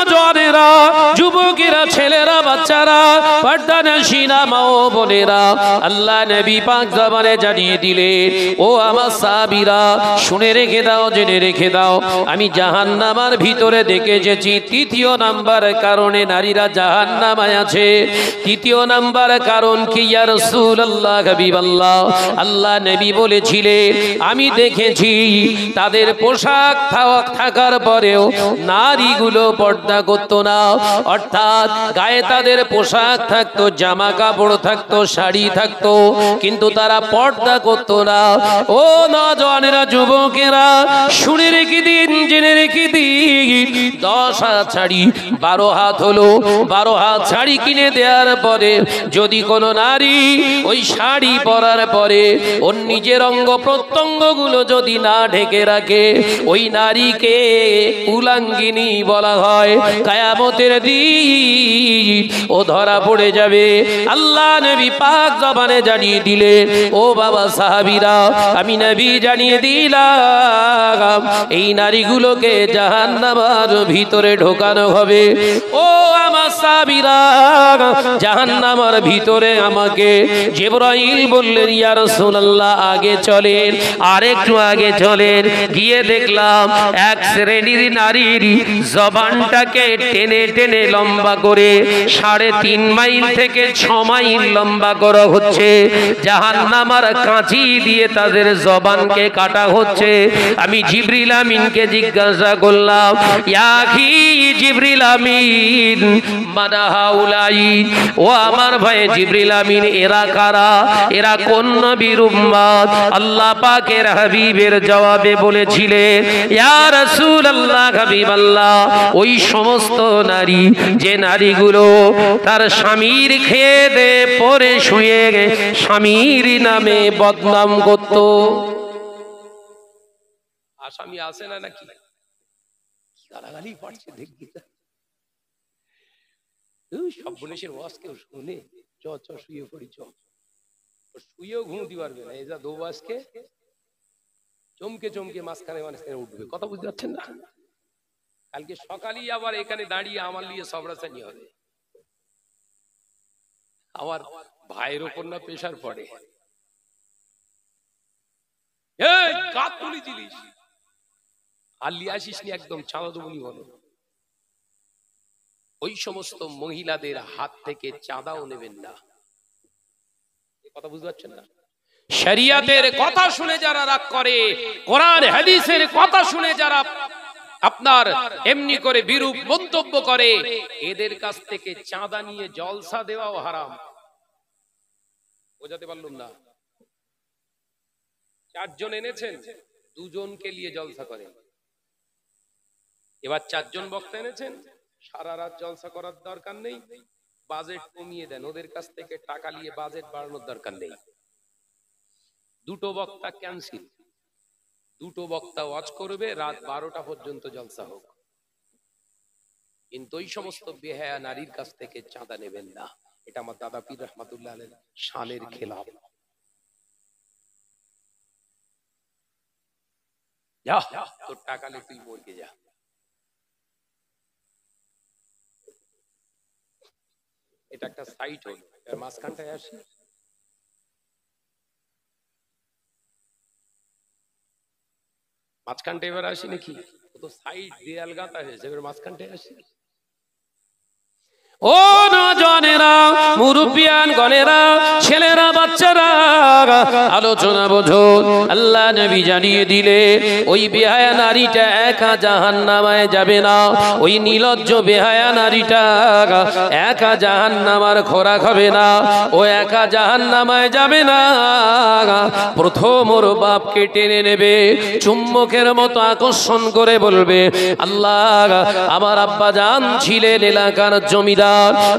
নওজওয়ানেরা, যুবকেরা, ছেলেরা, বাচ্চারা, পর্দানশীনা মা ও বোনেরা, আল্লাহ নবী পাক জবানে জানিয়ে দিলেন, ও আমার সাহাবীরা শুনে রেখে দাও, জেনে রেখে দাও, আমি জাহান্নামের ভিতরে দেখে এসেছি তৃতীয় নাম্বার কারণে নারীরা জাহান্নামে আছে। তৃতীয় নাম্বার কারণ কি ইয়া রাসূলুল্লাহ, হাবিবাল্লাহ, আল্লাহ নবী বলেছিলেন, আমি দেখেছি তাদের পোশাক থাকার পরেও নারীগুলো পর্দা করতো না, অর্থাৎ গায়ে তাদের পোশাক থাকতো, জামা কাপড় থাকতো, শাড়ি থাকতো, কিন্তু তারা পর্দা করতো না। ও নওজওয়ানেরা, যুবকেরা শুনে রেখে দিন, জেনে রেখে দিন, 10 হাত শাড়ি 12 হাত হলো, 12 হাত শাড়ি কিনে দেওয়ার পরে যদি কোনো নারী ওই শাড়ি পরার পরে ওর নিজের অঙ্গ প্রত্যঙ্গ গুলো যদি না ঢেকে রাখে, ওই নারীকে কুলাঙ্গিনী বলা হয়। কিয়ামতের দিন ও ধরা পড়ে যাবে। আল্লাহ নবী পাক জবানে জানিয়ে দিলেন, ও বাবা সাহাবীরা, আমি নবী জানিয়ে দিলাম এই নারীগুলোকে জাহান্নামের ভিতরে ঢোকানো হবে। ও আমার সাহাবীরা, জাহান্নামের ভিতরে আমাকে জিবরাইল বললেন, ইয়া রাসূলুল্লাহ আগে চলেন, আরেকটু আগে চলেন। গিয়ে দেখলাম এক শ্রেণীর নারীর জবানটাকে টেনে টেনে লম্বা করে 3.5 মাইল থেকে 6 মাইল লম্বা করা হচ্ছে, জাহান্নামের কাঁচি দিয়ে তাদের জবানকে কাটা হচ্ছে। আমি জিবরিল আমিনকে জিজ্ঞাসা করলাম, ইয়া আখি জিবরিল আমিন, মানা হাউলাই, ও আমার ভাই জিবরিল আমিন, এরা কারা, এরা কোন নবীর উম্মত? আল্লাহ পাকের হাবিবের জবাবে বলেছিলেন, ইয়া রাসূলুল্লাহ, হাবিবাল্লাহ, ওই সমস্ত নারী যে নারীগুলো তার স্বামীর খেয়ে দে পরে শুয়ে স্বামীর নামে বদনাম করত। আসামি আছে না নাকি? গালাগালি পড়ছে দেখবি, সব বলেছেন ওয়াজ কেউ শুনে, চ চ শুয়ে পড়ি, চ শুয়েও ঘুমতে পারবে না। এই যা দোবাজকে চমকে চমকে মাঝখানে মাঝখানে উঠবে, কথা বুঝতে পারছেন না? কালকে সকালেই আবার এখানে দাঁড়িয়ে আমার লিয়ে সবরাচানি হবে। আমার ভাইয়ের ওপর না প্রেশার পড়ে, এই কাত তুলি জিনিস আর লিয়ে আসিস নি, একদম চাঁদা দেবনি বলো। ওই সমস্ত মহিলাদের হাত থেকে চাঁদাও নেবেন না, কথা বুঝতে পারছেন না? শরিয়তের কথা শুনে যারা রাগ করে, কোরআন হাদিসের কথা শুনে যারা আপনার এমনি করে বিরূপ মন্তব্য করে, এদের কাছ থেকে চাঁদা নিয়ে জলসা দেওয়াও হারাম। বোঝাতে পারলাম না? 4 জন এনেছেন, 2 জনকে নিয়ে জলসা করেন। এবার 4 জন বক্তা এনেছেন, সারা রাত জলসা করার দরকার নেই, বাজেট কমিয়ে দেন, ওদের কাছ থেকে টাকা নিয়ে বাজেট বাড়ানোর দরকার নেই। 2টো বক্তা ক্যান্সেল, 2টো বক্তা ওয়াজ করবে, রাত 12টা পর্যন্ত জলসা হোক, কিন্তু ওই সমস্ত বেহায়া নারীর কাছ থেকে চাঁদা নেবেন না। এটা আমার দাদা পীর রহমাতুল্লাহ আলাইহির শানের খেলাফ। যা তোর টাকা লে তুই মরকে যা। এটা একটা সাইট হলো, এর মাঝখানটায় আসি, মাঝখানটা এবার আসি নাকি? তো সাইড দেয়াল গাঁথা হয়েছে, এবার মাঝখানটায় আসি। ও নওজওয়ানেরা, মুরব্বিয়ান গণেরা, ছেলেরা, বাচ্চারা, আলোচনা বোঝো। আল্লাহ নবী জানিয়ে দিলে ওই বেহায়া নারীটা একা জাহান্নামে যাবে না, ওই নির্লজ্জ বেহায়া নারীটা একা জাহান্নামার খোরাক হবে না, ও একা জাহান্নামে যাবে না। প্রথম ওর বাপকে টেনে নেবে, চুম্বকের মতো আকর্ষণ করে বলবে, আল্লাহ, আমার আব্বা জান ছিলেন এলাকার জমিদার,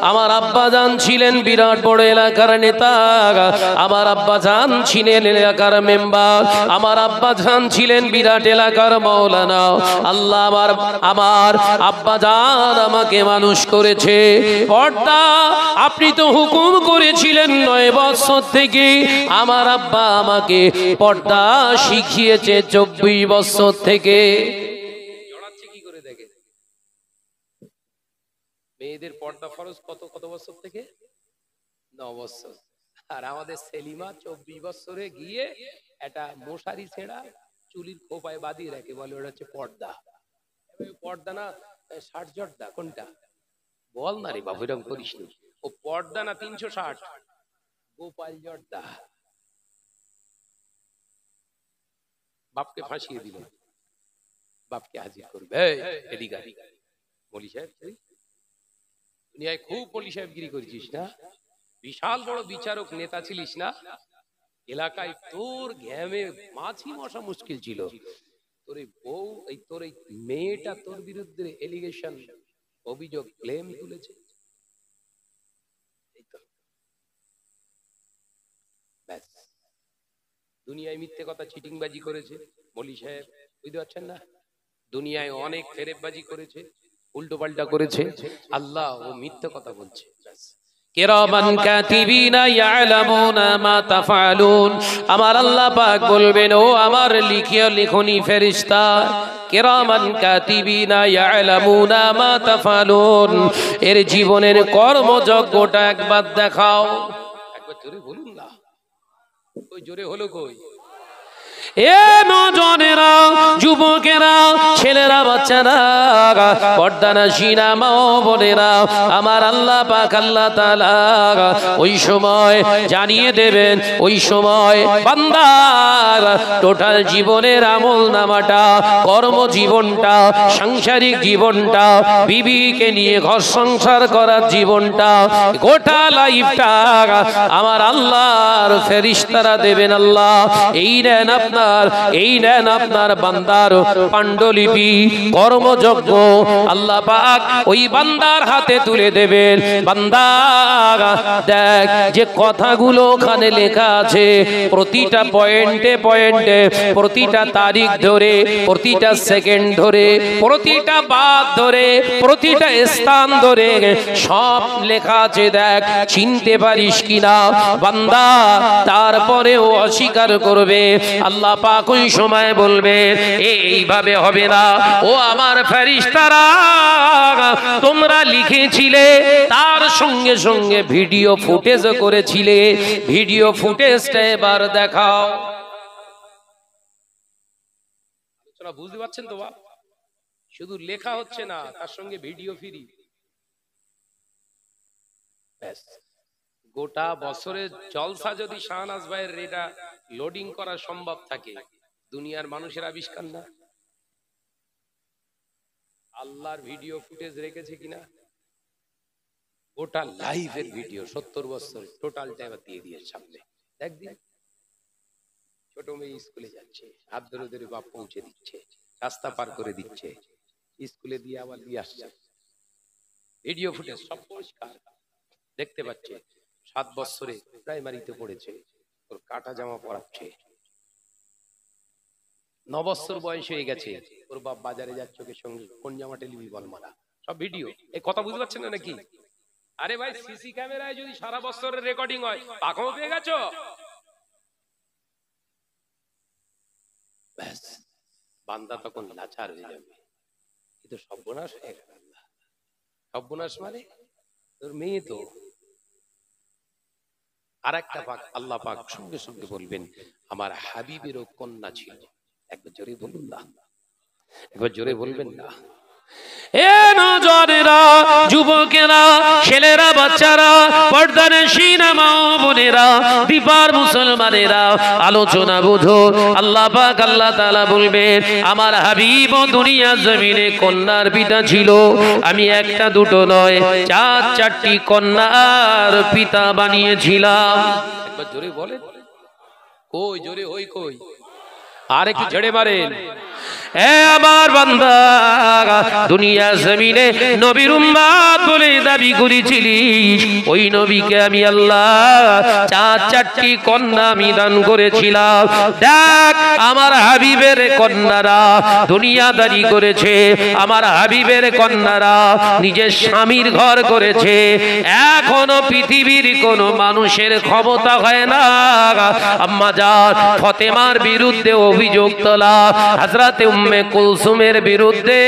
আমার আব্বা জান ছিলেন বিরাট বড় এলাকার নেতা, আমার আব্বা জান ছিলেন এলাকার মেম্বার, আমার আব্বা জান ছিলেন বিরাট এলাকার মাওলানা। আল্লাহ, আমার আব্বা জান আমাকে মানুষ করেছে। পর্দা আপনি তো হুকুম করেছিলেন 9 বছর থেকে, আমার আব্বা আমাকে পর্দা শিখিয়েছে 24 বছর থেকে। মেয়েদের পর্দা ফরজ কত কত বছর থেকে? 9 বছর। আর আমাদের সেলিমা 24 বছরে গিয়ে একটা মশারি ছেঁড়া চুলির খোপায় বাঁধিয়ে রাখে, বলে ওটা হচ্ছে পর্দা। পর্দা না ষাট জর্দা কোনটা? বল না রে বাবু, এরকম করিস নি। ও পর্দা না 360 গোপাল জর্দা। বাপকে ফাঁসিয়ে দিল, বাপকে হাজির করবে। এদিকে মলি সাহেব, দুনিয়ায় খুব মলি সাহেবগিরি করেছিস না, বিশাল বড় বিচারক নেতা ছিলিস না, এলাকায় তোর ঘ্যামে মাছি মশা মুশকিল ছিল। তোর এই বউ, এই তোর এই মেয়েটা তোর বিরুদ্ধে এলিগেশন, অভিযোগ, ক্লেম তুলেছে। ব্যাস, দুনিয়ায় মিথ্যে কথা চিটিংবাজি করেছে মলি সাহেব, বুঝতে পারছেন না? দুনিয়ায় অনেক ফেরেববাজি করেছে, উল্টো পাল্টা করেছে, আল্লাহ ও মিথ্যে কথা বলছে। কিরামান কাতিবিনা ইয়ালামুনা মা তাফআলুন, আমার আল্লাহ পাক বলবেন ও আমার লিখিয়া লিখনি ফেরেশতা, কিরামান কাতিবিনা ইয়ালামুনা মা তাফআলুন, এর জীবনের কর্মযজ্ঞটা একবার দেখাও। একবার জোরে বলুন না, ওই জোরে হলো কই? এ নজনেরা, যুবকেরা, ছেলেরা, বাচ্চারা, পর্দানাশীনা মা ও বোনেরা, আমার আল্লাহ পাক আল্লাহ তাআলা ওই সময় জানিয়ে দেবেন, ওই সময় বান্দার টোটাল জীবনের আমল নামাটা, কর্মজীবনটা, সাংসারিক জীবনটা, বিবিকে নিয়ে ঘর সংসার করার জীবনটা, গোটা লাইফটা আমার আল্লাহর ফেরেশতারা দেবেন। আল্লাহ এই নেন আপনার, এই নেন আপনার বান্দার পাণ্ডুলিপি, কর্মযজ্ঞ আল্লাহ পাক ওই বান্দার হাতে তুলে দেবেন। বান্দা দেখ যে কথাগুলো ওখানে লেখা আছে, প্রতিটা পয়েন্টে পয়েন্টে, প্রতিটা তারিখ ধরে, প্রতিটা সেকেন্ড ধরে, প্রতিটা বাদ ধরে, প্রতিটা স্থান ধরে সব লেখা আছে। দেখ চিনতে পারিস কিনা বান্দা, তারপরেও অস্বীকার করবে। আল্লাহ পাক ওই সময় বলবে এইভাবে হবে না, ও আমার ফেরেশতারা, তোমরা লিখেছিলে তার সঙ্গে সঙ্গে ভিডিও ফুটেজ করেছিলে, ভিডিও ফুটেজটা এবার দেখাও। বুঝতে পারছেন তো বাপ? শুধু লেখা হচ্ছে না, তার সঙ্গে ভিডিও ফ্রি। ব্যাস, গোটা বছরের জলসা যদি শাহনাজ ভাইয়ের এটা লোডিং করা সম্ভব থাকে, দুনিয়ার মানুষের আবিষ্কার না? আল্লাহর ভিডিও ফুটেজ রেখেছে কিনা? গোটা লাইভের ভিডিও 70 বছর টোটালটা এবার দিয়ে দিয়েছে সামনে। একদিন ছোট মেয়ে স্কুলে যাচ্ছে, হাত ধরে ধরে বাপ পৌঁছে দিচ্ছে, রাস্তা পার করে দিচ্ছে, স্কুলে দিয়ে আবার দিয়ে আসছে, ভিডিও ফুটেজ সব পরিষ্কার দেখতে পাচ্ছে। 7 বছরে প্রাইমারিতে পড়েছে, ওর কাটা জামা পরাচ্ছে। 9 বছর বয়স হয়ে গেছে, ওর বাপ বাজারে যাচ্ছে, ওকে সঙ্গে কোন জামাটা নিবি বল মারা, সব ভিডিও। এই কথা বুঝতে পারছেন না নাকি? আরে ভাই, সিসি ক্যামেরায় যদি সারা বছরের রেকর্ডিং হয়, পাখাও পেয়ে গেছো। ব্যাস, বান্দা তখন লাচার হয়ে যাবে, কিন্তু সর্বনাশ হয়ে গেল। সর্বনাশ মানে তোর মেয়ে তো। আর একটা পাক আল্লাহ পাক সঙ্গে সঙ্গে বলবেন আমার হাবিবেরও কন্যা ছিল। একবার জোরে বলুন না, একবার জোরে বলবেন না। এ নজনেরা, যুবকেরা, ছেলেরা, বাচ্চারা, পর্দানশীনা মা ও বোনেরা, দীপার মুসলমানেরা, আলোচনা বুঝো। আল্লাহ পাক আল্লাহ তাআলা বলবেন আমার হাবিব দুনিয়া জমিনে কন্যার পিতা ছিল, আমি একটা দুটো নয় 4-4টি কন্যার পিতা বানিয়েছিলাম। একবার জোরে বলেন, কই জোরে হই কই, আর একটু ঝেড়ে মারেন। আমার বান্দা দুনিয়া জমিনে নবীর উম্মত বলে দাবি করেছিলিস, ওই নবীকে আমি আল্লাহ 4-4টি কন্যা আমি দান করেছিলাম। দেখ আমার হাবিবের কন্যারা দুনিয়াদারি করেছে, আমার হাবিবের কন্যারা নিজের স্বামীর ঘর করেছে। এখনো পৃথিবীর কোন মানুষের ক্ষমতা হয় না আম্মা জান ফাতেমার বিরুদ্ধে অভিযোগ তোলা, হযরত হযরতে উম্মে কুলসুমের বিরুদ্ধে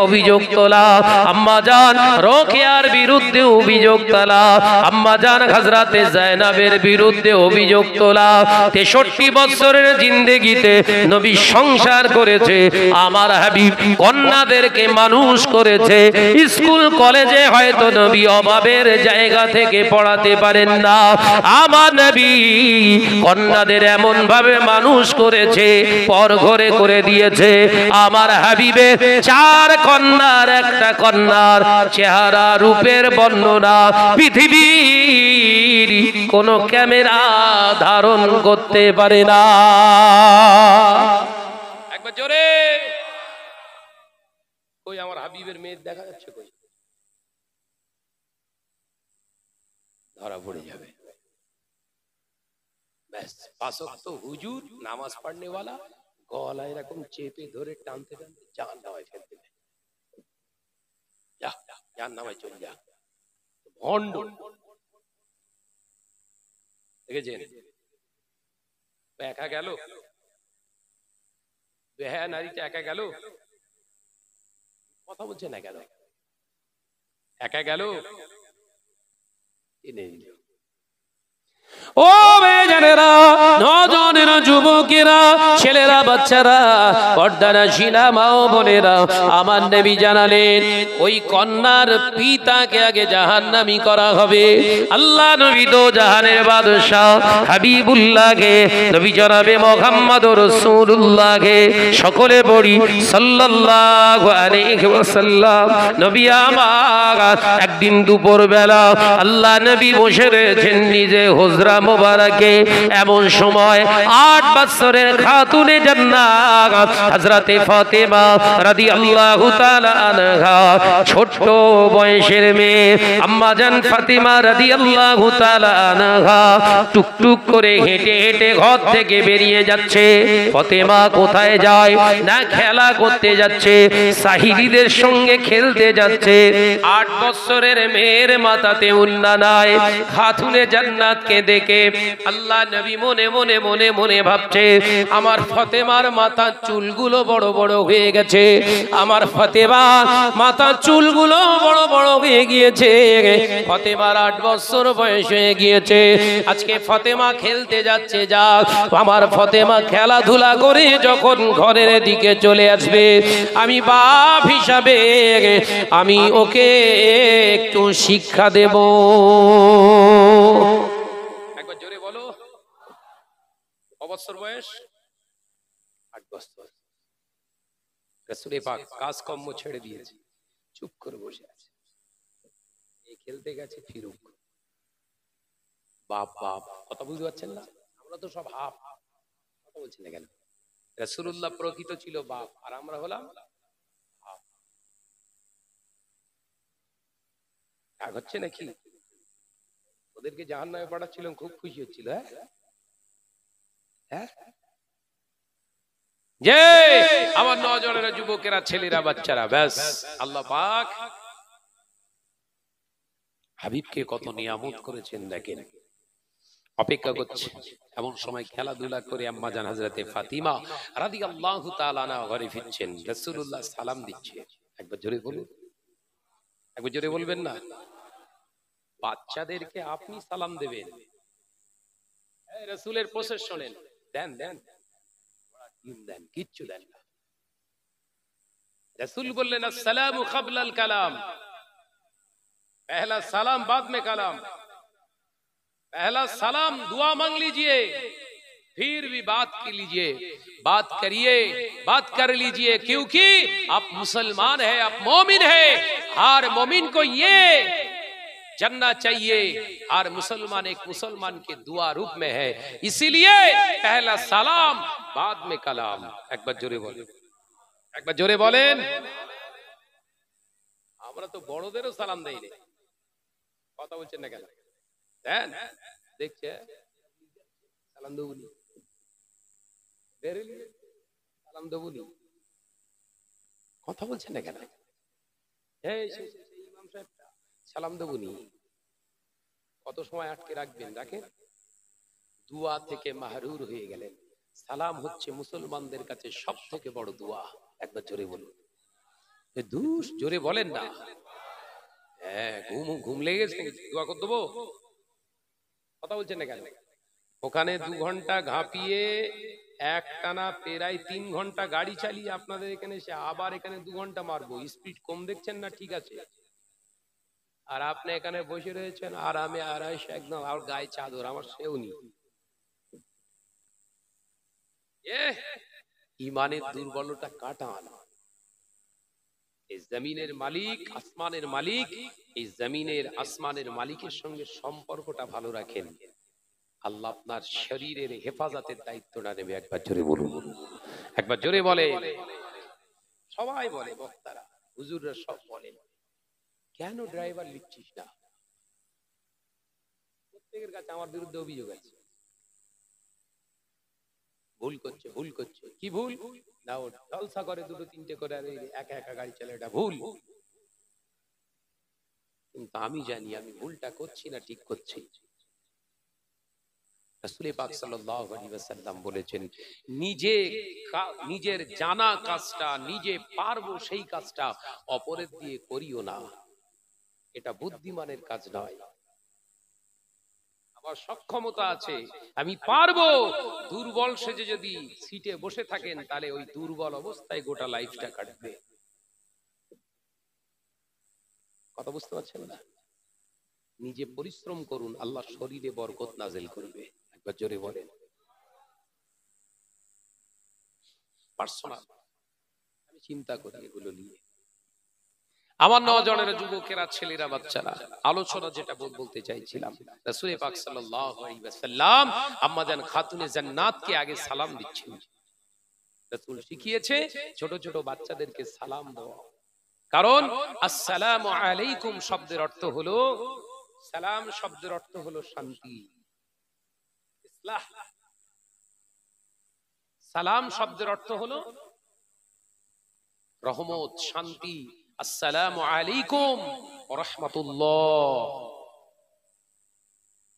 অভিযোগ তোলা, আম্মাজান রোকেয়ার বিরুদ্ধে অভিযোগ তোলা, আম্মাজান হযরতে যায়েনাবের বিরুদ্ধে অভিযোগ তোলা। 63 বছরের জিন্দেগিতে নবী সংসার করেছে, আমার হাবিব কন্যাদেরকে মানুষ করেছে। স্কুল কলেজে হয়তো নবী অভাবের জায়গা থেকে পড়াতে পারেন না, আমার নবী কন্যাদের এমন ভাবে মানুষ করেছে, পর ঘরে করে দিয়েছে। আমার হাবিবের 4 কন্যার একটা কন্যার চেহারা রূপের বর্ণনা পৃথিবীর কোন ক্যামেরা ধারণ করতে পারে না। একবার জোরে, কই আমার হাবিবের মেয়ে দেখা যাচ্ছে? কই? ধরা পড়ে যাবে। ব্যাস, 5 ওয়াক্ত হুজুর নামাজ পড়নে वाला গলা এরকম চেপে ধরে টানতে টানতে জাহান্নামে ফেলতে দেবে। যা জাহান্নামে চল যা। ভণ্ড দেখেছেন? একা গেল, বেহায়া নারীটা একা গেল, কথা বলছে না কেন? একা গেল, ও বেজানেরা, নজনেরা, যুবকেরা, ছেলেরা, বাচ্চারা, পর্দানশীলা মা ও বোনেরা, আমার নবী জানালেন ওই কন্যার পিতাকে আগে জাহান্নামী করা হবে। আল্লাহ নবী তো জাহানের বাদশা হাবিবুল্লাহকে, নবী জনাবে মুহাম্মদুর রাসূলুল্লাহকে সকলে পড়ি সাল্লাল্লাহু আলাইহি ওয়াসাল্লাম। নবী আমার একদিন দুপুর বেলা আল্লাহ নবী বসে রয়েছেন নিজে হুজরা মুবারকে। এমন সময় 8 বছরের খাতুনে জান্নাত হযরতে ফাতেমা রাদিয়াল্লাহু তাআলা আনহা, ছোট বয়সের মেয়ে আম্মা জান ফাতেমা রাদিয়াল্লাহু তাআলা আনহা টুকটুক করে হেঁটে হেঁটে ঘর থেকে বেরিয়ে যাচ্ছে। ফাতেমা কোথায় যায়? না খেলা করতে যাচ্ছে, সাহিবীদের সঙ্গে খেলতে যাচ্ছে। 8 বছরের মেয়ের মাথাতে উন্না নাই। খাতুনে জান্নাতকে দেখে আল্লাহ নবী মনে মনে মনে মনে ভাবছে, আমার ফাতেমার মাথার চুলগুলো বড় বড় হয়ে গেছে, আমার ফাতেমা মাথার চুলগুলো বড় বড় হয়ে গিয়েছে। ফাতেমার 8 বছর বয়স হয়ে গিয়েছে। আজকে ফাতেমা খেলতে যাচ্ছে, যাক, আমার ফাতেমা খেলাধুলা করে যখন ঘরের দিকে চলে আসবে, আমি বাপ হিসাবে আমি ওকে একটু শিক্ষা দেব। একবার জোরে বলো, বছর বয়স? 8 বছর। রাসূল পাক কাজকর্ম ছেড়ে দিয়েছে, চুপ করে বসে আছে। এই খেলতে গেছে ফিরুক। বাপ বাপ, কথা বুঝতে পারছেন না? আমরা তো সব হাফ, কথা বলছি না কেন? রাসূলুল্লাহ প্রকৃত ছিল বাপ, আর আমরা হলাম হাফ। রাগ হচ্ছে নাকি? ওদেরকে জাহান্নামে পাঠাচ্ছিলাম, খুব খুশি হচ্ছিল। হ্যাঁ, যে আমার নজরেরা, যুবকেরা, ছেলেরা, বাচ্চারা, ব্যাস আল্লাহ পাক হাবিবকে কত নিয়ামত করেছেন দেখেন। অপেক্ষা করছে এমন সময় খেলাধুলা করে আম্মা জান হযরতে ফাতিমা রাদিয়াল্লাহু তাআলা আনহা ঘরে ফিরছেন। রাসূলুল্লাহ সালাম দিচ্ছে। একবার জোরে বলুন, একবার জোরে বলবেন না? বাচ্চাদেরকে আপনি সালাম দেবেন, রাসূলের প্রসেস শোনেন। দেন দেন দেন, কিচ্ছু দেন না। रसूल बोले ना सलाम कबल कलाम, पहला सलाम बाद में कलाम। पहला सलाम दुआ मांग लीजिए, फिर भी बात की लीजिए, बात करिए, बात कर लीजिए, क्योंकि आप मुसलमान है, आप मोमिन है। हर मोमिन को ये जानना चाहिए, हर मुसलमान एक मुसलमान के दुआ रूप में है, इसीलिए पहला सलाम बाद में कलाम। एक बार जोरे बोले, একবার জোরে বলেন। আমরা তো বড়দেরও সালাম দেই না, কথা বলছেন না কেন? দেন, দেখছে সালাম দেবুনি, সালাম দেবুনি, কথা বলছেন না কেন? ইমাম সাহেবটা সালাম দেবুনি, কত সময় আটকে রাখবেন? রাখেন। দুয়া থেকে মাহরুর হয়ে গেলেন, সালাম হচ্ছে মুসলমানদের কাছে সব থেকে বড় দোয়া। একবার জোরে বলুন। দুষ জোরে বলেন না। হ্যাঁ, ঘুম লেগেছে, দোয়া করে দেবো, কথা বলছেন না কেন? ওখানে 2 ঘন্টা ঘাপিয়ে এক টানা প্রায় 3 ঘন্টা গাড়ি চালিয়ে আপনাদের এখানে এসে আবার এখানে 2 ঘন্টা মারবো, স্পিড কম দেখছেন না? ঠিক আছে। আর আপনি এখানে বসে রয়েছেন আরামে আরাইশ একদম, আর গায়ে চাদর, আমার সেও নি। ইমানের দুর্বলতা কাটান। এই জমিনের মালিক, আসমানের মালিক, এই জমিনের আসমানের মালিকের সঙ্গে সম্পর্কটা ভালো রাখেন। আল্লাহ আপনার শরীরের হেফাজতের দায়িত্বটা নেবে। একবার জোরে বলুন, একবার জোরে বলে। সবাই বলে, বক্তারা হুজুররা সব বলেন, কেন ড্রাইভার লিখছিস না? প্রত্যেকের কাছে আমার বিরুদ্ধে অভিযোগ আছে, ভুল করছে, ভুল করছে। কি ভুল? না, ও জলসা করে 2-3টে করে, আর একা একা গাড়ি চালায়, এটা ভুল। কিন্তু আমি জানি আমি ভুলটা করছি না, ঠিক করছি। রাসূল পাক সাল্লাল্লাহু আলাইহি ওয়াসাল্লাম বলেছেন, নিজের জানা কাজটা নিজে পারবো সেই কাজটা অপরের দিয়ে করিও না, এটা বুদ্ধিমানের কাজ নয়। আমার সক্ষমতা আছে, আমি পারবো। দুর্বল সেজে যদি সিটে বসে থাকেন, তাহলে ওই দুর্বল অবস্থায় গোটা লাইফটা কাটবে। কথা বুঝতে পারছেন না? নিজে পরিশ্রম করুন, আল্লাহ শরীরে বরকত নাজিল করবে। একবার জোরে বলেন। পার্সোনাল আমি চিন্তা করি এগুলো নিয়ে। আমার নওজওয়ানেরা, যুবকেরা, ছেলেরা, বাচ্চারা, আলোচনা যেটা বলতে চাইছিলাম, রাসূল পাক সাল্লাল্লাহু আলাইহি ওয়াসাল্লাম আম্মা জান খাতুনে জান্নাতকে আগে সালাম দিচ্ছেন। রাসূল শিখিয়েছে ছোট ছোট বাচ্চাদেরকে সালাম দেওয়া। কারণ আসসালামু আলাইকুম শব্দের অর্থ হলো, সালাম শব্দের অর্থ হলো শান্তি, ইসলাহ। সালাম শব্দের অর্থ হলো রহমত, শান্তি। আসসালামু আলাইকুম ওয়া রাহমাতুল্লাহ,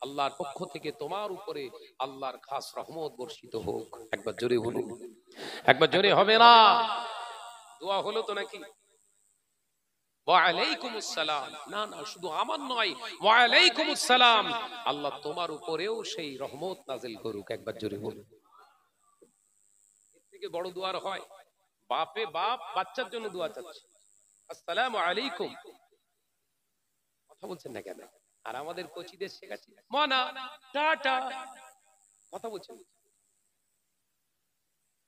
আল্লাহর পক্ষ থেকে তোমার উপরে আল্লাহর খাস রহমত বর্ষিত হোক। একবার জোরে বলুন, একবার জোরে হবে না? দোয়া হলো তো নাকি? ওয়া আলাইকুমুস সালাম, না না, শুধু আমার নয়, ওয়া আলাইকুমুস সালাম, আল্লাহ তোমার উপরেও সেই রহমত নাজিল করুক। একবার জোরে বলুন। এর থেকে বড় দোয়া হয়? বাপে বাপ বাচ্চার জন্য দোয়া চাচ্ছে, আসসালামু আলাইকুম। কথা বলছেন না কেন? আর আমাদের কোচিদের শেখাচ্ছি মানা টাটা, কথা বলছেন,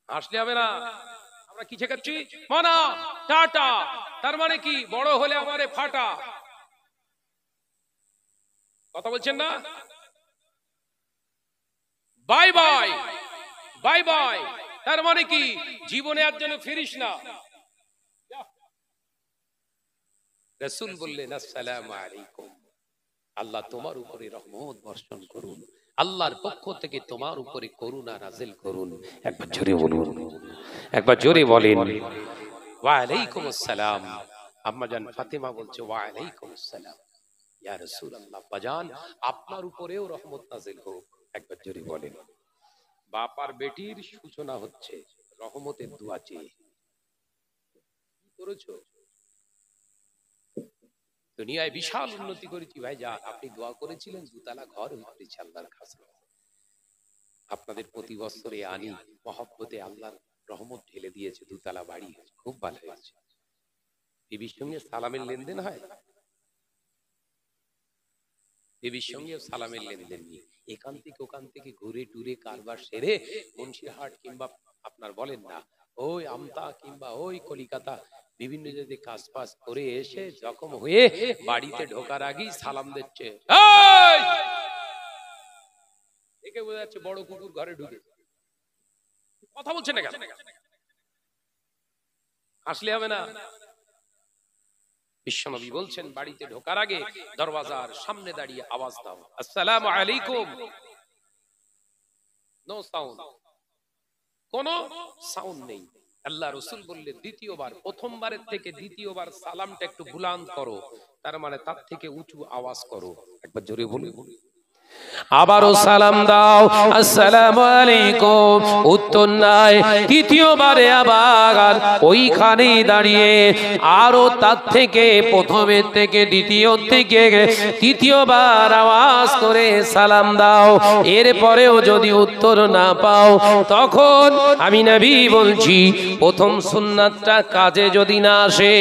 আসলে হবে না। আমরা কি শেখাচ্ছি? মানা টাটা, তার মানে কি? বড় হলে আমারে ফাটা। কথা বলছেন না? বাই বাই, বাই বাই, তার মানে কি? জীবনে আর জন্য ফিরিস না। রাসূল বললেন, আসসালামু আলাইকুম, আল্লাহ তোমার উপরে রহমত বর্ষণ করুন, আল্লাহর পক্ষ থেকে তোমার উপরে করুণা নাজিল করুন। একবার জোরে বলুন, একবার জোরে বলেন। ওয়া আলাইকুমুস সালাম। আম্মা জান ফাতেমা বলছে, ওয়া আলাইকুমুস সালাম ইয়া রাসূলুল্লাহ, বাজান আপনার উপরেও রহমত নাজিল হোক। একবার জোরে বলেন। বাপ আর বেটির সূচনা হচ্ছে রহমতের দোয়া চেয়ে। কি করেছো? দুনিয়ায় বিশাল উন্নতি করেছি ভাই, যা আপনি দোয়া করেছিলেন 2 তলা ঘর হয়েছে আল্লাহর কাছে। আপনাদের প্রতি বছরে আনি মহব্বতে আল্লাহর রহমত ঢেলে দিয়েছে, 2 তলা বাড়ি হয়েছে, খুব ভালো হয়েছে। বিবির সঙ্গে সালামের লেনদেন হয়, বিবির সঙ্গে সালামের লেনদেন নিয়ে এখান থেকে ওখান থেকে ঘুরে টুরে কারবার সেরে মুন্সিরহাট কিংবা আপনার বলেন না ওই আমতা কিংবা ওই কলিকাতা বিভিন্ন জায়গায় কাজ ফাজ করে এসে জখম হয়ে বাড়িতে ঢোকার আগেই সালাম দিচ্ছে। একে বোঝা যাচ্ছে বড় কুকুর ঘরে ঢুকে। কথা বলছে না কেন? আসলে হবে না। বিশ্বনবী বলছেন, বাড়িতে ঢোকার আগে দরওয়াজার সামনে দাঁড়িয়ে আওয়াজ দাও, আসসালামু আলাইকুম। নো সাউন্ড, কোন সাউন্ড নেই। আল্লাহ রাসূল বললেন, দ্বিতীয়বার, প্রথমবারের থেকে দ্বিতীয়বার সালামটা একটু বুলান্দ করো, তার মানে তার থেকে উঁচু আওয়াজ করো। একবার জোরে বলুন, আবারও সালাম দাও, আসসালামু আলাইকুম, উত্তর নাই। তৃতীয়বারে আবার ওইখানেই দাঁড়িয়ে আরো তার থেকে প্রথমের থেকে দ্বিতীয় থেকে তৃতীয়বার আওয়াজ করে সালাম দাও। এরপরেও যদি উত্তর না পাও, তখন আমি নবী বলছি প্রথম সুন্নাতটা কাজে যদি না আসে,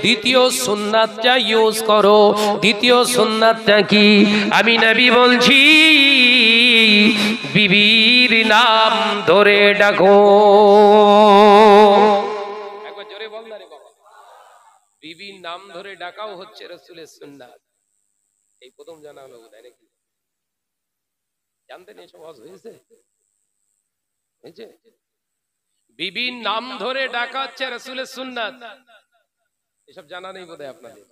দ্বিতীয় সুন্নাতটা ইউজ করো। দ্বিতীয় সুন্নাতটা কি? আমি নবী বলছি বিবির নাম ধরে ডাকো। একবার জোরে বল না রে বাবা। বিবির নাম ধরে ডাকাও হচ্ছে রাসূলের সুন্নাত। এই প্রথম জানা হলো বোধহয় নাকি? জানতেন এসব ওয়াজ হয়েছে? বিবির নাম ধরে ডাকা হচ্ছে রাসূলের সুন্নাত। এসব জানা নেই বোধহয় আপনাদের।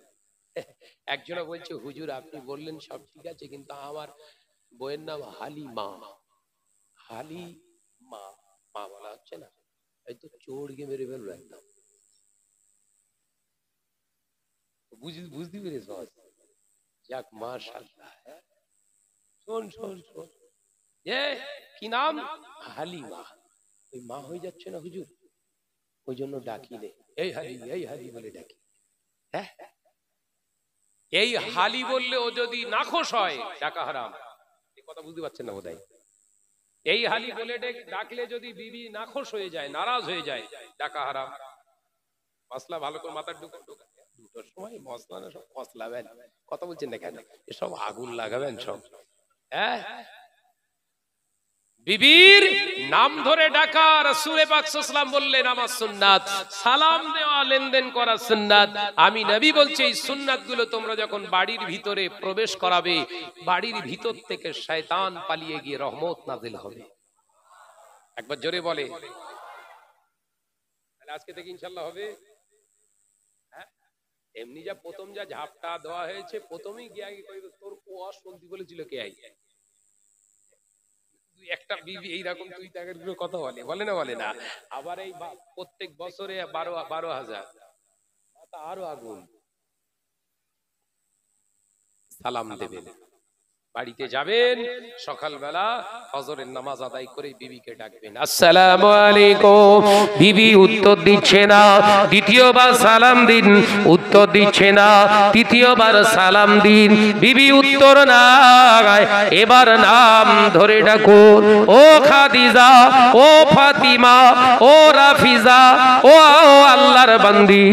একজনা বলছে হুজুর আপনি বললেন সব ঠিক আছে, কিন্তু আমার বইয়ের নাম হালিমা। হালিমা মা বলা হচ্ছে না, এই তো চোর গিয়ে মেরে ফেললো একদম। বুঝতে পেরেছ? যাক মাশাআল্লাহ। শোন শোন শোন, এ কি নাম? হালিমা। ওই মা হয়ে যাচ্ছে না হুজুর, ওই জন্য ডাকি নে, এই হালি এই হালি বলে ডাকি। হ্যাঁ, এই হালি বললে ও যদি নাখোশ হয় ডাকা হারাম। এই কথা বুঝতে পারছেন না বোধহয়। এই হালি বলে ডাকলে যদি বিবি নাখোশ হয়ে যায়, নারাজ হয়ে যায়, ডাকা হারাম। মশলা ভালো করে মাথার ঢুকা দুটোর সময় মশলা না সব কসলাবেন। কথা বলছেন না কেন? এসব আগুন লাগাবেন সব। হ্যাঁ, বিবির নাম ধরে ডাকা রাসূল পাক সাল্লাল্লাহু আলাইহি ওয়াসাল্লাম বললেন আমার সুন্নাত। সালাম দেওয়া, লেনদেন করা সুন্নাত। আমি নবী বলছি এই সুন্নাতগুলো তোমরা যখন বাড়ির ভিতরে প্রবেশ করাবে, বাড়ির ভিতর থেকে শয়তান পালিয়ে গিয়ে রহমত নাযিল হবে। একবার জোরে বলে। তাহলে আজকে থেকে ইনশাআল্লাহ হবে। হ্যাঁ, এমনি যা প্রথম যা ঝাপটা দেওয়া হয়েছে, প্রথমেই গিয়ে আগে কইবে তোর ওয়াজ শুনতে বলেছিল কে? আই একটা বিবি এইরকম তুই তাদের কথা বলে না বলে না। আবার এই প্রত্যেক বছরে 12,000 আরো আগুন। সালাম দেবেন, বাড়িতে যাবেন, সকালবেলা ফজরের নামাজ আদায় করে বিবিকে ডাকবেন, আসসালামু আলাইকুম। বিবি উত্তর দিচ্ছে না, দ্বিতীয়বার সালাম দিন, উত্তর দিচ্ছে না, তৃতীয়বার সালাম দিন, বিবি উত্তর না, এবার নাম ধরে ডাকুন, ও খাদিজা, ও ফাতিমা, ও রাফিজা, ও আল্লাহর বান্দি।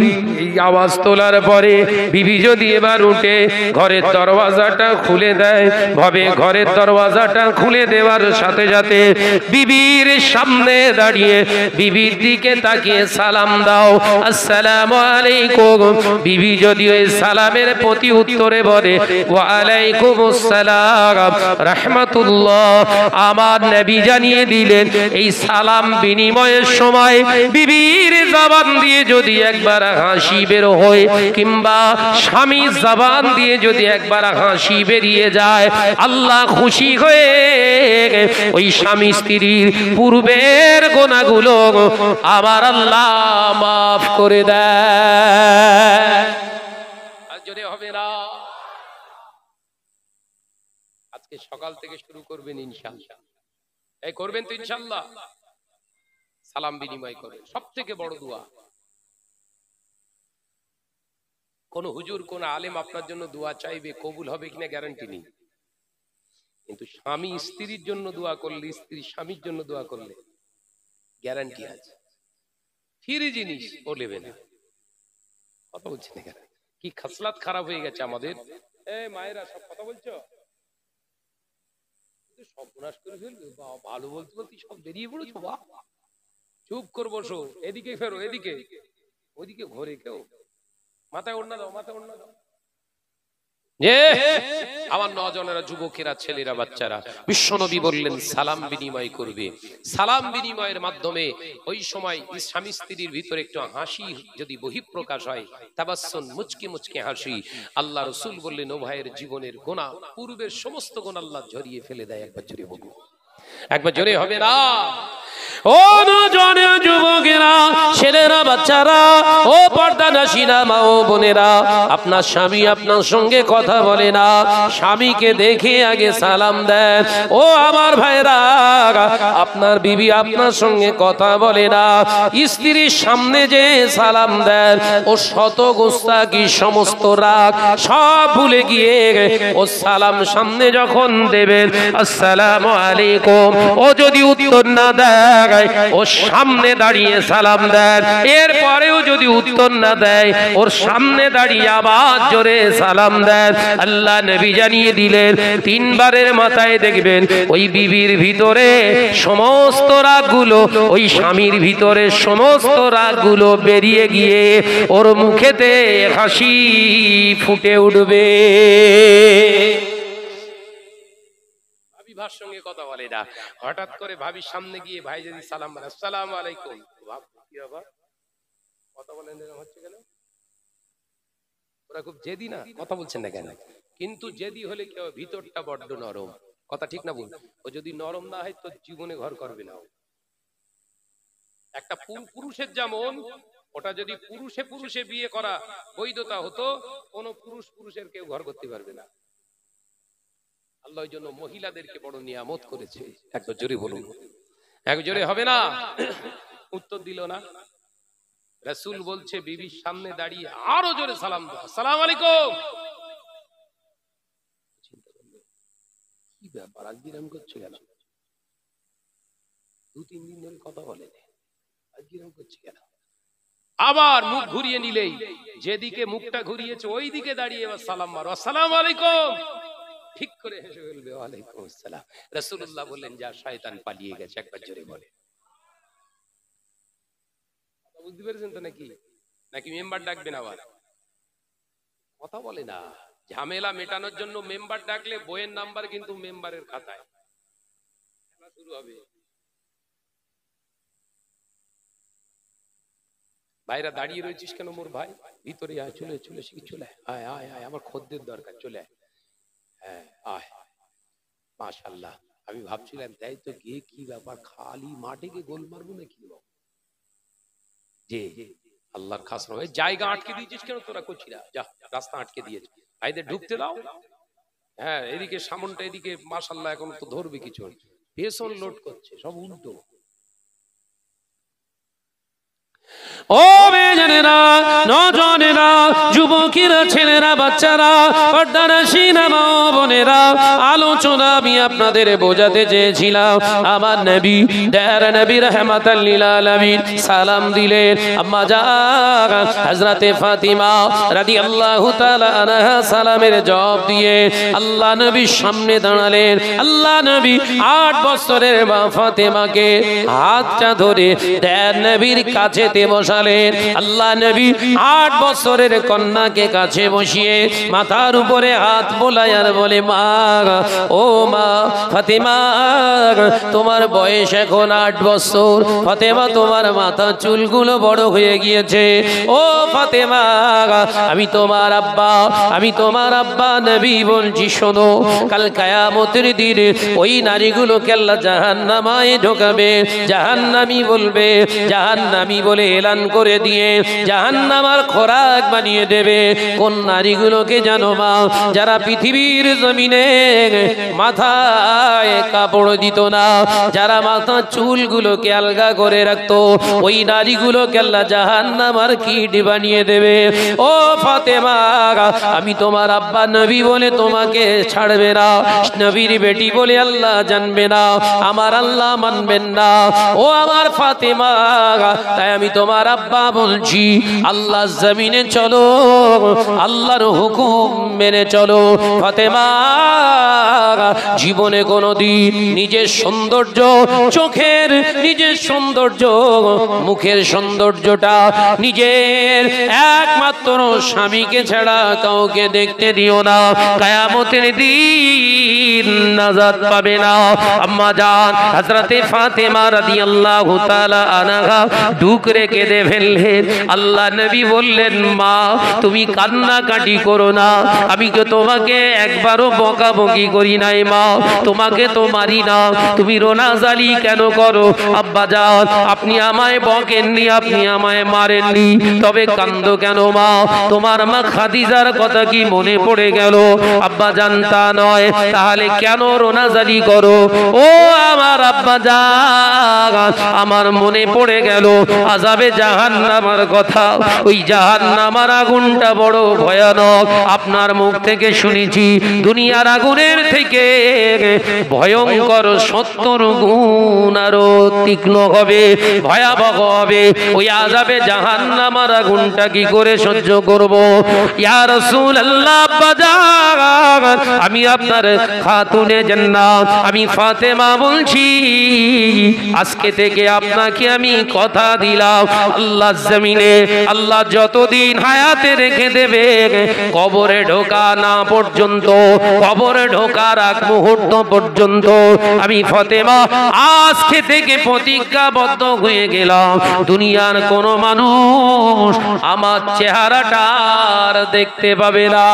এই আওয়াজ তোলার পরে বিবি যদি এবার উঠে ঘরের দরওয়াজাটা খুলে দেয়, ভাবে ঘরের দরওয়াজাটা খুলে দেওয়ার সাথে সাথে বিবির সামনে দাঁড়িয়ে বিবির দিকে তাকিয়ে সালাম দাও, আসসালামু আলাইকুম। বিবি যদি ওই সালামের প্রতি উত্তরে বলে ওয়া আলাইকুমুস সালাম রাহমাতুল্লাহ, আমার নবী জানিয়ে দিলেন এই সালাম বিনিময়ের সময় বিবির জবান দিয়ে যদি একবার হাসি বের হয়, কিংবা স্বামী জবান দিয়ে যদি একবার হাসি বেরিয়ে যায়, আল্লাহ খুশি হয়ে ওই স্বামী স্ত্রীর পূর্বের গুনাহগুলো আমার আল্লাহ মাফ করে দেয়। আর জোরে হবে না। আজকে সকাল থেকে শুরু করবেন ইনশাআল্লাহ। এই করবেন তো ইনশাআল্লাহ। সালাম বিনিময় করবেন, সবথেকে বড় দোয়া। কোন হুজুর কোন আলেম আপনার জন্য দোয়া চাইবে, কবুল হবে কিনা গ্যারান্টি নেই, কিন্তু স্বামী স্ত্রীর জন্য দোয়া করলে, স্ত্রী স্বামীর জন্য দোয়া করলে গ্যারান্টি আছে। ফ্রি জিনিস ও নেবে না। কথা বলছেন না কেন? কি খাসলাত খারাপ হয়ে গেছে আমাদের। মায়েরা সব কথা বলছো, সর্বনাশ করে ফেলবে। ভালো বলতে বলতে সব বেরিয়ে পড়েছো। চুপ করে বসো, এদিকে ফেরো, এদিকে ওইদিকে ঘরে কেউ মাথায় ওড়না দাও, মাথায় ওড়না দাও। আমার নজনেরা, যুবকেরা, ছেলেরা, বাচ্চারা, বিশ্বনবী বললেন সালাম বিনিময় করবে। সালাম বিনিময়ের মাধ্যমে ওই সময় স্বামী স্ত্রীর ভিতরে একটু হাসি যদি বহিঃপ্রকাশ হয়, তাবাসসুম, মুচকি মুচকি হাসি, আল্লাহ রাসূল বললেন ও ভাইয়ের জীবনের গুনাহ, পূর্বের সমস্ত গুনাহ আল্লাহ ঝরিয়ে ফেলে দেয়। একবার জোরে বলুন, একবার জোরে হবে না। ও নজনে যুবকেরা, ছেলেরা, বাচ্চারা, ও পর্দানাশীরা মা ও বোনেরা, আপনার স্বামী আপনার সঙ্গে কথা বলে না, স্বামীকে দেখে আগে সালাম দেন। ও আমার ভাইরা, আপনার বিবি আপনার সঙ্গে কথা বলে না, স্ত্রীর সামনে যে সালাম দেন, ও শত গোস্তাকি সমস্ত রাগ সব ভুলে গিয়ে ও সালাম সামনে যখন দেবেন, আসসালামু আলাইকুম, ও যদি উত্তর না দেয়, ও সামনে দাঁড়িয়ে সালাম দেন। এরপরেও যদি উত্তর না দেয়, ওর সামনে দাঁড়িয়ে আবার জোরে সালাম দেন। আল্লাহ নবী জানিয়ে দিলেন, তিনবারের মাথায় দেখবেন ওই বিবির ভিতরে সমস্ত রাগগুলো, ওই স্বামীর ভিতরে সমস্ত রাগগুলো বেরিয়ে গিয়ে ওর মুখেতে হাসি ফুটে উঠবে। ভাবির সঙ্গে কথা বলে না, হঠাৎ করে ভাবির সামনে গিয়ে ভাই যদি সালাম বলে আসসালামু আলাইকুম, ভাব কি আবার কথা বলেন হচ্ছে কেন? ওরা খুব জেদি না, কথা বলছেন না কেন? কিন্তু জেদি হলে কেউ ভিতরটা বড্ড নরম, কথা ঠিক না বল? ও যদি নরম না হয় তো জীবনে ঘর করবে না। একটা পুরুষের যেমন, ওটা যদি পুরুষে পুরুষে বিয়ে করা বৈধতা হতো, কোন পুরুষ পুরুষের কেউ ঘর করতে পারবে না। আল্লাহ ওই জন্য মহিলাদেরকে বড় নিয়ামত করেছে। একবার জোরে বলুন, এক জোরে হবে না? উত্তর দিল না। রাসূল বলছে বিবির সামনে দাঁড়িয়ে আরো জোরে সালাম দাও, আসসালামু আলাইকুম। কি ব্যাপার, আজকে এরকম করছে কেন? 2-3 দিন ধরে কথা বলে, আজকে এরকম করছে কেন? আবার মুখ ঘুরিয়ে নিলেই, যেদিকে মুখটা ঘুরিয়েছে ওই দিকে দাঁড়িয়ে এবার সালাম মারো, আসসালামু আলাইকুম। ঠিক করে হেসে বলবে ওয়ালাইকুম আসসালাম। রাসূলুল্লাহ বললেন, যা শয়তান পালিয়ে গেছে। একবার জোরে বলে, বুঝতে পেরেছেন তো? নাকি মেম্বার ডাকবেন আবার? কথা বলে না। ঝামেলা মেটানোর জন্য মেম্বার ডাকলে বইয়ের নাম্বার কিন্তু মেম্বারের খাতায় শুরু হবে। ভাইরা দাঁড়িয়ে রয়েছিস কেন মোর ভাই? ভিতরে আয়, চলে চলে চলে আয় আয় আয়, আমার খদ্দের দরকার, চলে আয়। হ্যাঁ আয়, মাশাআল্লাহ। আমি ভাবছিলাম তাই তো, গিয়ে কি ব্যাপার, খালি মাঠে গিয়ে গোল মারবো নাকি? যে আল্লাহর খাস নয়, জায়গা আটকে দিয়েছিস কেন তোরা কচিরা? যা, রাস্তা আটকে দিয়েছিস, ভাইদের ঢুকতে দাও। হ্যাঁ, এদিকে সামনটা, এদিকে মাশাআল্লাহ এখন তো ধরবে কিছু, পেছন লোড করছে, সব উল্টো। ও বেজানেরা, নজনেরা, যুবকেরা, ছেলেরা, বাচ্চারা, পর্দানাশীরা মা ও বোনেরা, আলোচনা আমি আপনাদের বোঝাতে চেয়েছিলাম। আমার নবী, দয়ার নবী রাহমাতাল লিল আলামিন সালাম দিলেন। আম্মা জান হযরতে ফাতিমা রাদিয়াল্লাহু তাআলা আনহা সালামের জবাব দিয়ে আল্লাহ নবীর সামনে দাঁড়ালেন। আল্লাহ নবী 8 বছরের মা ফাতিমাকে হাতটা ধরে দয়ার নবীর কাছে বসালেন। আল্লাহ নবী 8 বছরের কন্যাকে কাছে বসিয়ে মাথার উপরে হাত বোলায় আর বলে, মা, ও মা ফাতিমা, তোমার বয়স এখন 8 বছর। ফাতেমা, তোমার মাথা চুলগুলো বড় হয়ে গিয়েছে। ও ফাতেমা, আমি তোমার আব্বা নবী বলছি, শোনো, কাল কিয়ামতের দিনে ওই নারীগুলোকে আল্লাহ জাহান্নামায় ঢোকাবে। জাহান্নামী বলে এলান করে দিয়ে জাহান্নামার খোরাক বানিয়ে দেবে। কোন নারীগুলোকে জানো মা? যারা পৃথিবীর জমিনে মাথায় কাপড় দিত না, যারা মাথার চুলগুলোকে আলগা করে রাখতো, ওই নারীগুলোকে আল্লাহ জাহান্নামার কীট বানিয়ে দেবে। ও ফাতেমা, আমি তোমার আব্বা নবী বলে তোমাকে ছাড়বে না, নবীর বেটি বলে আল্লাহ জানবে না, আমার আল্লাহ মানবেন না। ও আমার ফাতেমা, তাই আমি তোমার আব্বা বলছি, আল্লাহ জমিনে চলো, আল্লাহর হুকুম মেনে চলো। ফাতেমা, জীবনে কোনোদিন নিজের সৌন্দর্য, চোখের নিজের সৌন্দর্য, মুখের সৌন্দর্যটা নিজের একমাত্র স্বামীকে ছাড়া কাউকে দেখতে দিও না। কিয়ামতের দিন নাজাত পাবে না। আম্মা জান হযরতে ফাতেমা রাদিয়াল্লাহু তাআলা আনহা ডুকরে টুকরে কেঁদে ফেললেন। আল্লাহ নবী বললেন, মা তুমি কান্নাকাটি করো না, আমি তো তোমাকে একবারও বকাবকি করি নাই মা, তোমাকে তো মারি না, তুমি রোনাজালি কেন করো? আব্বা জান আপনি আমায় বকেননি, আপনি আমায় মারেননি, তবে কান্দো কেন মা? তোমার মা খাদিজার কথা কি মনে পড়ে গেল? আব্বা জান তা নয়, তাহলে কেন রোনাজালি করো? ও আমার আব্বা জান, আমার মনে পড়ে গেল আযাবে জাহান্নামের কথা। ওই জাহান্নামের আগুনটা বড় ভয়ানক, আপনার মুখ থেকে শুনেছি দুনিয়ার আগুনের থেকে ভয়ঙ্কর 70 গুণ আরো তীক্ষ্ণ হবে, ভয়াবহ হবে। ওই আযাবে জাহান্নামের আগুনটা কি করে সহ্য করব? ইয়া রাসূলুল্লাহ, আব্বা জান আমি আপনার খাতুনে জান্নাত, আমি ফাতেমা বলছি, আজকে থেকে আপনাকে আমি কথা দিলাম, আল্লাহর জমিনে আল্লাহ যতদিন হায়াতে রেখে দেবে, কবরে ঢোকা না পর্যন্ত, কবরে ঢোকার আগ মুহূর্ত পর্যন্ত আমি ফাতেমা আজকে থেকে প্রতিজ্ঞাবদ্ধ হয়ে গেলাম, দুনিয়ার কোন মানুষ আমার চেহারাটা আর দেখতে পাবে না।